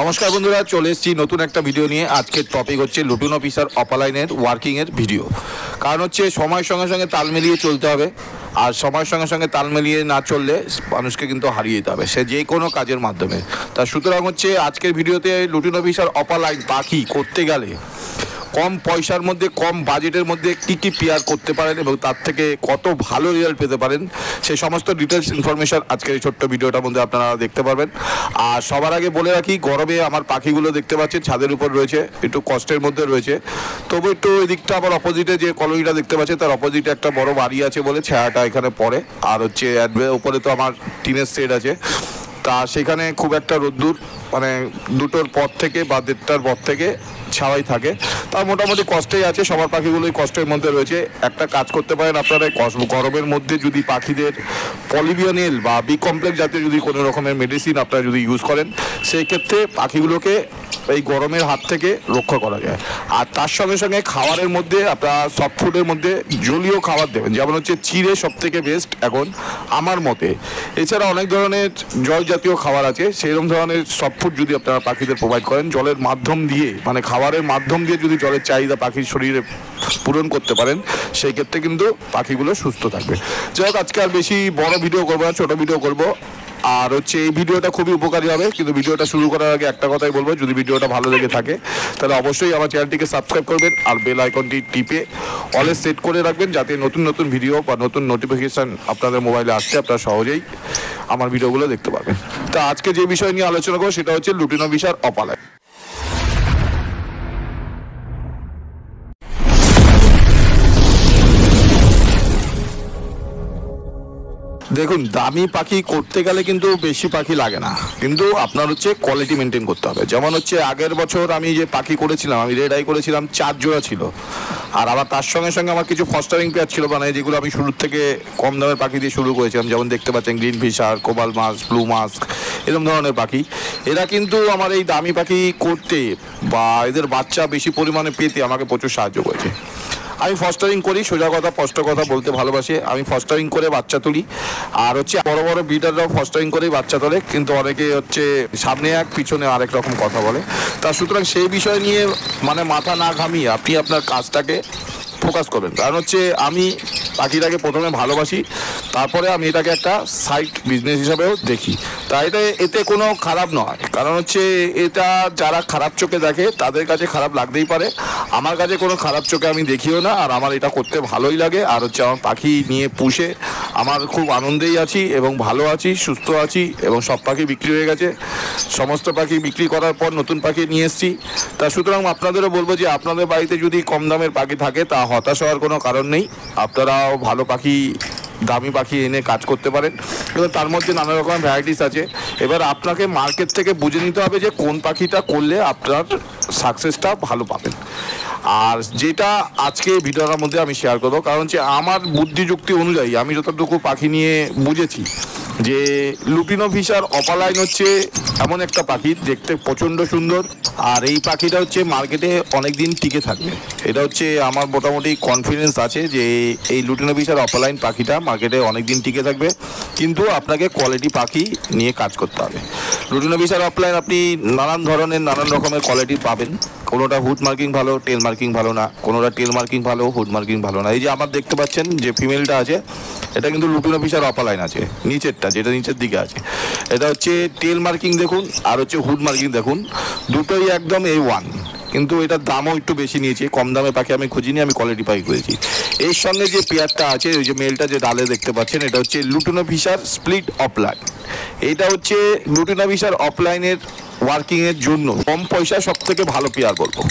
নমস্কার বন্ধুরা, চলে এসেছি নতুন একটা ভিডিও নিয়ে। আজকের টপিক হচ্ছে লুটিনো ফিশার অপালাইনের ওয়ার্কিংয়ের ভিডিও। কারণ হচ্ছে সময়ের সঙ্গে সঙ্গে তাল মিলিয়ে চলতে হবে, আর সময়ের সঙ্গে সঙ্গে তাল মিলিয়ে না চললে মানুষকে কিন্তু হারিয়ে দিতে হবে, সে যে কোনো কাজের মাধ্যমে। তা সুতরাং হচ্ছে আজকের ভিডিওতে লুটিনো ফিশার অপালাইন পাখি করতে গেলে কম পয়সার মধ্যে, কম বাজেটের মধ্যে কী কী পেয়ার করতে পারেন এবং তার থেকে কত ভালো রেজাল্ট পেতে পারেন, সেই সমস্ত ডিটেলস ইনফরমেশন আজকের এই ছোট্ট ভিডিওটার মধ্যে আপনারা দেখতে পারবেন। আর সবার আগে বলে রাখি, গরমে আমার পাখিগুলো দেখতে পাচ্ছেন ছাদের উপর রয়েছে, একটু কষ্টের মধ্যে রয়েছে। তবু একটু এই দিকটা আমার অপোজিটে যে কলোনিটা দেখতে পাচ্ছেন তার অপোজিটে একটা বড় বাড়ি আছে বলে ছায়াটা এখানে পড়ে। আর হচ্ছে উপরে তো আমার টিনের সেট আছে, তা সেখানে খুব একটা রোদ্দুর মানে 2টোর পর থেকে বা 1:30টার পর থেকে ছাওয়াই থাকে। তা মোটামুটি কষ্টেই আছে, সবার পাখিগুলোই কষ্টের মধ্যে রয়েছে। একটা কাজ করতে পারেন আপনারা, গরমের মধ্যে যদি পাখিদের পলিভিয়নেল বা বি কমপ্লেক্স জাতীয় যদি কোনো রকমের মেডিসিন আপনারা যদি ইউজ করেন, সেই ক্ষেত্রে পাখিগুলোকে এই গরমের হাত থেকে রক্ষা করা যায়। আর তার সঙ্গে সঙ্গে খাবারের মধ্যে আপনারা সফট ফুডের মধ্যে জলীয় খাবার দেবেন, যেমন হচ্ছে চিড়ে সব থেকে বেস্ট এখন আমার মতে। এছাড়া অনেক ধরনের জল জাতীয় খাবার আছে, সেরকম ধরনের সফট ফুড যদি আপনারা পাখিদের প্রোভাইড করেন জলের মাধ্যম দিয়ে, মানে খাবারের মাধ্যম দিয়ে যদি জলের চাহিদা পাখির শরীরে পূরণ করতে পারেন, সেই ক্ষেত্রে কিন্তু পাখিগুলো সুস্থ থাকবে। যাই হোক, আজকে আর বেশি বড় ভিডিও করবো না, ছোটো ভিডিও করবো। আর হচ্ছে এই ভিডিওটা খুবই উপকারী হবে, কিন্তু ভিডিওটা শুরু করার আগে একটা কথাই বলবো, যদি ভিডিওটা ভালো লেগে থাকে তাহলে অবশ্যই আমার চ্যানেলটিকে সাবস্ক্রাইব করবেন আর বেল আইকনটি টিপে অলে সেট করে রাখবেন, যাতে নতুন নতুন ভিডিও বা নতুন নোটিফিকেশান আপনাদের মোবাইলে আসছে আপনারা সহজেই আমার ভিডিওগুলো দেখতে পাবেন। তা আজকে যে বিষয় নিয়ে আলোচনা করবো সেটা হচ্ছে লুটিনো ফিশার অপালাইন। দেখুন, দামি পাখি করতে গেলে কিন্তু বেশি পাখি লাগে না, কিন্তু আপনার হচ্ছে কোয়ালিটি মেনটেন করতে হবে। যেমন হচ্ছে আগের বছর আমি যে পাখি করেছিলাম, আমি রেড আই করেছিলাম, 4 জোড়া ছিল। আর আবার তার সঙ্গে সঙ্গে আমার কিছু ফস্টারিং পেয়ার ছিল, মানে যেগুলো আমি শুরুর থেকে কম দামের পাখি দিয়ে শুরু করেছিলাম। যেমন দেখতে পাচ্ছেন green fischer, cobalt mask, blue mask, এরকম ধরনের পাখি। এরা কিন্তু আমার এই দামি পাখি করতে বা এদের বাচ্চা বেশি পরিমাণে পেতে আমাকে প্রচুর সাহায্য করেছে। আমি ফস্টারিং করি, সোজা কথা স্পষ্ট কথা বলতে ভালোবাসি, আমি ফস্টারিং করে বাচ্চা তুলি। আর হচ্ছে বড় বড় ব্রিডাররাও ফস্টারিং করেই বাচ্চা তোলে, কিন্তু অনেকে হচ্ছে সামনে এক পিছনে আরেক রকম কথা বলে। তা সুতরাং সেই বিষয় নিয়ে মানে মাথা না ঘামিয়ে আপনি আপনার কাজটাকে ফোকাস করবেন। কারণ হচ্ছে আমি পাখিটাকে প্রথমে ভালোবাসি, তারপরে আমি এটাকে একটা সাইড বিজনেস হিসাবেও দেখি। তাই এতে কোনো খারাপ নয়, কারণ হচ্ছে এটা যারা খারাপ চোখে দেখে তাদের কাছে খারাপ লাগতেই পারে। আমার কাছে কোনো খারাপ চোখে আমি দেখিও না, আর আমার এটা করতে ভালোই লাগে। আর হচ্ছে আমার পাখি নিয়ে পুষে আমার খুব আনন্দেই আছি এবং ভালো আছি, সুস্থ আছি। এবং সব পাখি বিক্রি হয়ে গেছে, সমস্ত পাখি বিক্রি করার পর নতুন পাখি নিয়ে এসেছি। তা সুতরাং আপনাদেরও বলবো যে আপনাদের বাড়িতে যদি কম দামের পাখি থাকে তা হতাশ হওয়ার কোনো কারণ নেই, আপনারাও ভালো পাখি, দামি পাখি এনে কাজ করতে পারেন। কিন্তু তার মধ্যে নানা রকম ভ্যারাইটিস আছে। এবার আপনাকে মার্কেট থেকে বুঝে নিতে হবে যে কোন পাখিটা করলে আপনার সাকসেসটা ভালো পাবেন। আর যেটা আজকে ভিডিওটার মধ্যে আমি শেয়ার করবো, কারণ হচ্ছে আমার বুদ্ধি যুক্তি অনুযায়ী আমি যতটুকু পাখি নিয়ে বুঝেছি যে লুটিনো ফিশার অপালাইন হচ্ছে এমন একটা পাখি, দেখতে প্রচণ্ড সুন্দর। আর এই পাখিটা হচ্ছে মার্কেটে অনেক দিন টিকে থাকবে, এটা হচ্ছে আমার মোটামুটি কনফিডেন্স আছে যে এই লুটিনো ফিশার অপালাইন পাখিটা মার্কেটে অনেক দিন টিকে থাকবে। কিন্তু আপনাকে কোয়ালিটি পাখি নিয়ে কাজ করতে হবে। লুটিনো ফিশার অপালাইন আপনি নানান ধরনের নানান রকমের কোয়ালিটি পাবেন। কোনোটা হুড মার্কিং ভালো, টেল মার্কিং ভালো না, কোনোটা টেল মার্কিং ভালো, হুড মার্কিং ভালো না। এই যে আমার দেখতে পাচ্ছেন যে ফিমেলটা আছে, এটা কিন্তু লুটিনো ফিশার অপালাইন আছে। নিচেরটা যেটা নিচের দিকে আছে এটা হচ্ছে টেল মার্কিং দেখুন, আর হচ্ছে হুড মার্কিং দেখুন, দুটোই একদম A1। কিন্তু এটার দামও একটু বেশি নিয়েছে, কম দামে পাখি আমি খুঁজিনি, আমি কোয়ালিটি পাখি করেছি। এর সঙ্গে যে পেয়ারটা আছে, ওই যে মেলটা যে ডালে দেখতে পাচ্ছেন, এটা হচ্ছে লুটিনো ফিশার স্প্লিট অফলাইন। এটা হচ্ছে লুটিনো ফিশার অফলাইনের ওয়ার্কিংয়ের জন্য কম পয়সা সব থেকে ভালো পেয়ার বলবো।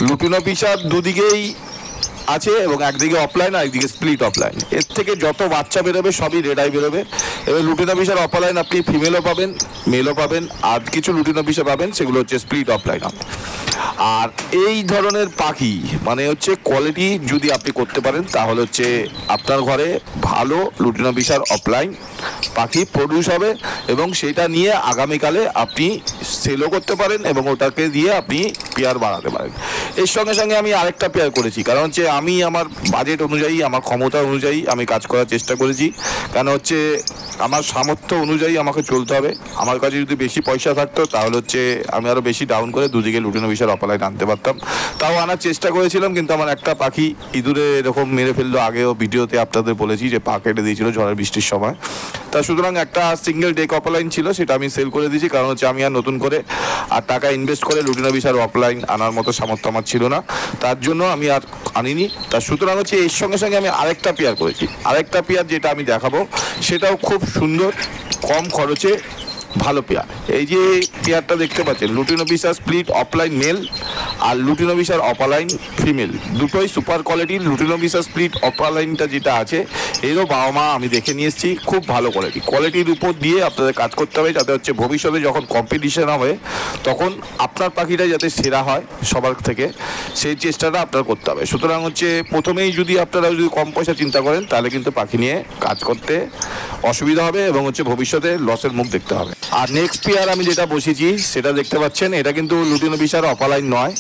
লুটিনো ফিশার দুদিকেই আছে এবং একদিকে অফলাইন আর একদিকে স্প্লিট অফলাইন। এর থেকে যত বাচ্চা বেরোবে সবই রেড আই বেরোবে। এবার লুটিনো ফিশার অফলাইন আপনি ফিমেলও পাবেন, মেলও পাবেন, আর কিছু লুটিনো ফিশার পাবেন, সেগুলো হচ্ছে স্প্লিট অফলাইন হবে। আর এই ধরনের পাখি মানে হচ্ছে কোয়ালিটি যদি আপনি করতে পারেন তাহলে হচ্ছে আপনার ঘরে ভালো লুটিনো ফিশার অফলাইন পাখি প্রডিউস হবে, এবং সেটা নিয়ে আগামীকালে আপনি সেলও করতে পারেন এবং ওটাকে দিয়ে আপনি পেয়ার বাড়াতে পারেন। এর সঙ্গে সঙ্গে আমি আরেকটা পেয়ার করেছি, কারণ হচ্ছে আমি আমার বাজেট অনুযায়ী, আমার ক্ষমতা অনুযায়ী আমি কাজ করার চেষ্টা করেছি। কেন হচ্ছে আমার সামর্থ্য অনুযায়ী আমাকে চলতে হবে। আমার কাছে যদি বেশি পয়সা থাকতো তাহলে হচ্ছে আমি আরও বেশি ডাউন করে দুদিকে লুটিনো বিশার অপালাইন আনতে পারতাম, তাও আনার চেষ্টা করেছিলাম, কিন্তু আমার একটা পাখি ইঁদুরে এরকম মেরে ফেললো। আগেও ভিডিওতে আপনাদের বলেছি যে পা কেটে দিয়েছিল ঝড়ের বৃষ্টির সময়। তা সুতরাং একটা সিঙ্গেল ডেক অপালাইন ছিল, সেটা আমি সেল করে দিয়েছি, কারণ হচ্ছে আমি আর নতুন করে আর টাকা ইনভেস্ট করে লুটিনো বিশার অপালাইন আনার মতো সামর্থ্য আমার ছিল না, তার জন্য আমি আর আনিনি। তা সুতরাং হচ্ছে এর সঙ্গে সঙ্গে আমি আরেকটা পেয়ার করেছি। আরেকটা পেয়ার যেটা আমি দেখাবো সেটাও খুব সুন্দর, কম খরচে ভালো পেয়ার। এই যে পেয়ারটা দেখতে পাচ্ছেন, লুটিনো বিশার স্প্লিট অফলাইন মেল আর লুটিনো বিশার অপালাইন ফিমেল, দুটোই সুপার কোয়ালিটির। লুটিনো বিশার স্প্লিট অপালাইনটা যেটা আছে এরও বাবা মা আমি দেখে নিয়ে এসেছি, খুব ভালো কোয়ালিটির উপর দিয়ে আপনাদের কাজ করতে হবে, যাতে হচ্ছে ভবিষ্যতে যখন কম্পিটিশন হবে তখন আপনার পাখিটা যাতে সেরা হয় সবার থেকে, সেই চেষ্টাটা আপনার করতে হবে। সুতরাং হচ্ছে প্রথমেই যদি আপনারা যদি কম পয়সা চিন্তা করেন তাহলে কিন্তু পাখি নিয়ে কাজ করতে অসুবিধা হবে এবং হচ্ছে ভবিষ্যতে লসের মুখ দেখতে হবে। আর নেক্সট পেয়ার আমি যেটা বসেছি সেটা দেখতে পাচ্ছেন, এটা কিন্তু লুটিনো বিশার অপালাইন নয়।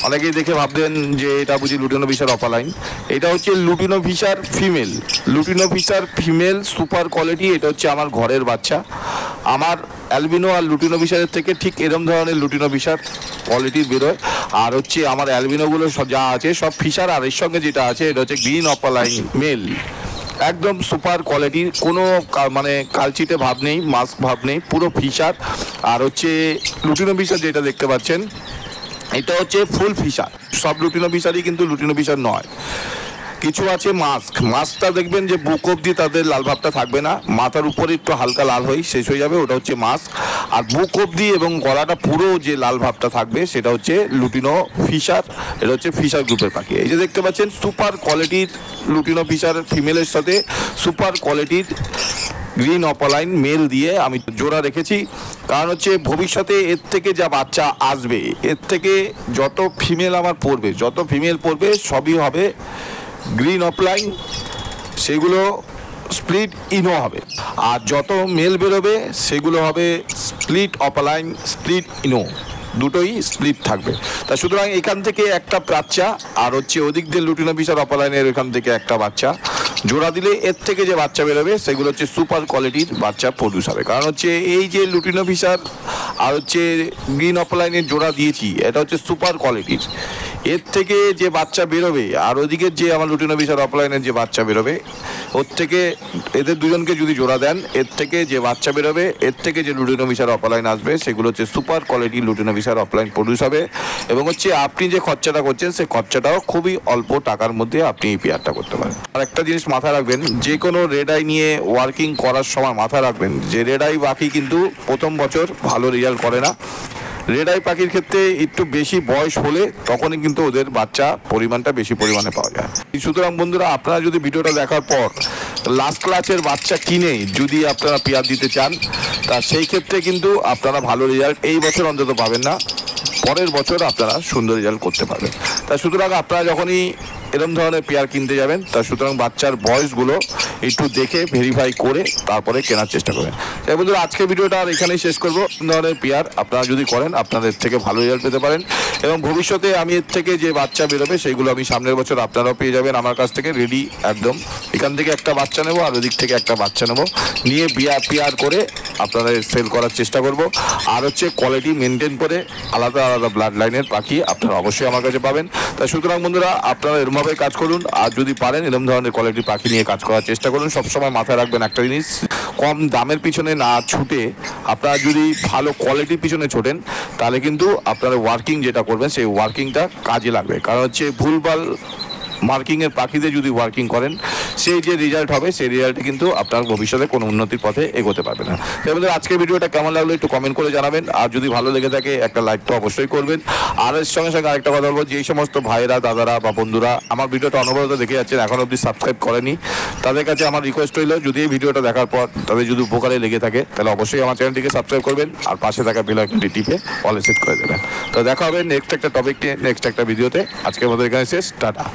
অনেকেই দেখে ভাববেন যে এটা বুঝি লুটিনো বিশার অপালাইন। এটা হচ্ছে lutino fischer female, lutino fischer female super quality. এটা হচ্ছে আমার ঘরের বাচ্চা। আমার অ্যালবিনো আর লুটিনো বিশারের থেকে ঠিক এরম ধরনের লুটিনো বিশার কোয়ালিটির বেরোয়। আর হচ্ছে আমার অ্যালবিনোগুলো যা আছে সব ফিশার, আর এর সঙ্গে যেটা আছে এটা হচ্ছে গ্রিন অপালাইন মেল, একদম সুপার কোয়ালিটির, কোনো মানে কালচিটে ভাব নেই, মাস্ক ভাব নেই, পুরো ফিশার। আর হচ্ছে লুটিনো বিশার যেটা দেখতে পাচ্ছেন এটা হচ্ছে ফুল ফিশার। সব লুটিনো বিশারই কিন্তু লুটিনো বিশার নয়, কিছু আছে মাস্কটা দেখবেন যে বুক অবধি তাদের লাল ভাবটা থাকবে না, মাথার উপরে একটু হালকা লাল হয়ে শেষ হয়ে যাবে, ওটা হচ্ছে মাস্ক। আর বুক অবধি এবং গলাটা পুরো যে লাল ভাবটা থাকবে সেটা হচ্ছে লুটিনো ফিশার। এটা হচ্ছে ফিশার গ্রুপের পাখি। এই যে দেখতে পাচ্ছেন সুপার কোয়ালিটির লুটিনো ফিশার ফিমেলের সাথে সুপার কোয়ালিটির গ্রিন অপালাইন মেল দিয়ে আমি জোড়া রেখেছি, কারণ হচ্ছে ভবিষ্যতে এর থেকে যা বাচ্চা আসবে, এর থেকে যত ফিমেল আমার পড়বে, যত ফিমেল পড়বে সবই হবে গ্রিন অফলাইন, সেগুলো স্প্লিট ইনো হবে। আর যত মেল বেরোবে সেগুলো হবে স্প্লিট অপালাইন স্প্লিট ইনো, দুটোই স্প্লিট থাকবে। তা সুতরাং এখান থেকে একটা বাচ্চা আর হচ্ছে ওদিক দিয়ে লুটিনো বিশার অপালাইনের এখান থেকে একটা বাচ্চা জোড়া দিলে এর থেকে যে বাচ্চা বেরোবে সেগুলো হচ্ছে সুপার কোয়ালিটির বাচ্চা প্রডিউস হবে। কারণ হচ্ছে এই যে লুটিনো বিশার আর হচ্ছে গ্রিন অপালাইনের জোড়া দিয়েছি এটা হচ্ছে সুপার কোয়ালিটির, এর থেকে যে বাচ্চা বেরোবে আর ওদিকে যে আমার লুটিনো বিশার অফলাইনের যে বাচ্চা বেরোবে ওর থেকে এদের দুজনকে যদি জোড়া দেন এর থেকে যে বাচ্চা বেরোবে, এর থেকে যে লুটিনো বিশার অফলাইন আসবে সেগুলো হচ্ছে super quality lutino fischer opaline produce হবে। এবং হচ্ছে আপনি যে খরচাটা করছেন সেই খরচাটাও খুবই অল্প টাকার মধ্যে আপনি এই পেয়ারটা করতে পারেন। আর একটা জিনিস মাথায় রাখবেন, যে কোনো রেড আই নিয়ে ওয়ার্কিং করার সময় মাথায় রাখবেন যে রেড আই পাখি কিন্তু প্রথম বছর ভালো রেজাল্ট করে না। রেড আই পাখির ক্ষেত্রে একটু বেশি বয়স হলে তখনই কিন্তু ওদের বাচ্চা পরিমাণটা বেশি পরিমাণে পাওয়া যায়। সুতরাং বন্ধুরা, আপনারা যদি ভিডিওটা দেখার পর লাস্ট ক্লাসের বাচ্চা কিনে যদি আপনারা পেয়ার দিতে চান তা সেই ক্ষেত্রে কিন্তু আপনারা ভালো রেজাল্ট এই বছর অন্তত পাবেন না, পরের বছর আপনারা সুন্দর রেজাল্ট করতে পারবেন। তা সুতরাং আপনারা যখনই এরকম ধরনের পেয়ার কিনতে যাবেন তা সুতরাং বাচ্চার বয়সগুলো একটু দেখে ভেরিফাই করে তারপরে কেনার চেষ্টা করবেন। তাই বন্ধুরা, আজকে ভিডিওটা আর এখানেই শেষ করবো। ধরনের পেয়ার আপনারা যদি করেন আপনাদের থেকে ভালো রেজাল্ট পেতে পারেন এবং ভবিষ্যতে আমি এর থেকে যে বাচ্চা বেরোবে সেইগুলো আমি সামনের বছর আপনারাও পেয়ে যাবেন আমার কাছ থেকে রেডি একদম। এখান থেকে একটা বাচ্চা নেবো আর ওদিক থেকে একটা বাচ্চা নেবো, নিয়ে পেয়ার করে আপনারা সেল করার চেষ্টা করব। আর হচ্ছে কোয়ালিটি মেনটেন করে আলাদা আলাদা ব্লাড লাইনের পাখি আপনারা অবশ্যই আমার কাছে পাবেন। তাই সুতরাং বন্ধুরা, আপনারা এরমভাবে কাজ করুন আর যদি পারেন এরকম ধরনের কোয়ালিটির পাখি নিয়ে কাজ করার চেষ্টা করুন। সবসময় মাথায় রাখবেন একটা জিনিস, কম দামের পিছনে না ছুটে আপনারা যদি ভালো কোয়ালিটির পিছনে ছোটেন তাহলে কিন্তু আপনারা ওয়ার্কিং যেটা করবেন সেই ওয়ার্কিংটা কাজে লাগবে। কারণ হচ্ছে ভুলভাল মার্কিংয়ের পাখিতে যদি ওয়ার্কিং করেন সেই যে রেজাল্ট হবে সেই রেজাল্টে কিন্তু আপনার ভবিষ্যতে কোনো উন্নতির পথে এগোতে পারবে না। তাই আজকের ভিডিওটা কেমন লাগলো একটু কমেন্ট করে জানাবেন, আর যদি ভালো লেগে থাকে একটা লাইক তো অবশ্যই করবেন। আর এর সঙ্গে সঙ্গে আরেকটা কথা বলবো, যে এই সমস্ত ভাইয়েরা দাদারা বা বন্ধুরা আমার ভিডিওটা অনবরত দেখে যাচ্ছেন এখন অবধি সাবস্ক্রাইব করেনি, তাদের কাছে আমার রিকোয়েস্ট রইল যদি এই ভিডিওটা দেখার পর তাদের যদি উপকারে লেগে থাকে তাহলে অবশ্যই আমার চ্যানেলটিকে সাবস্ক্রাইব করবেন আর পাশে থাকা বেল আইকনটি টিপে অলে সেট করে দেবেন। তো দেখা হবে নেক্সট একটা টপিক নিয়ে নেক্সট একটা ভিডিওতে। আজকের মতো এখানে শেষ, টাটা।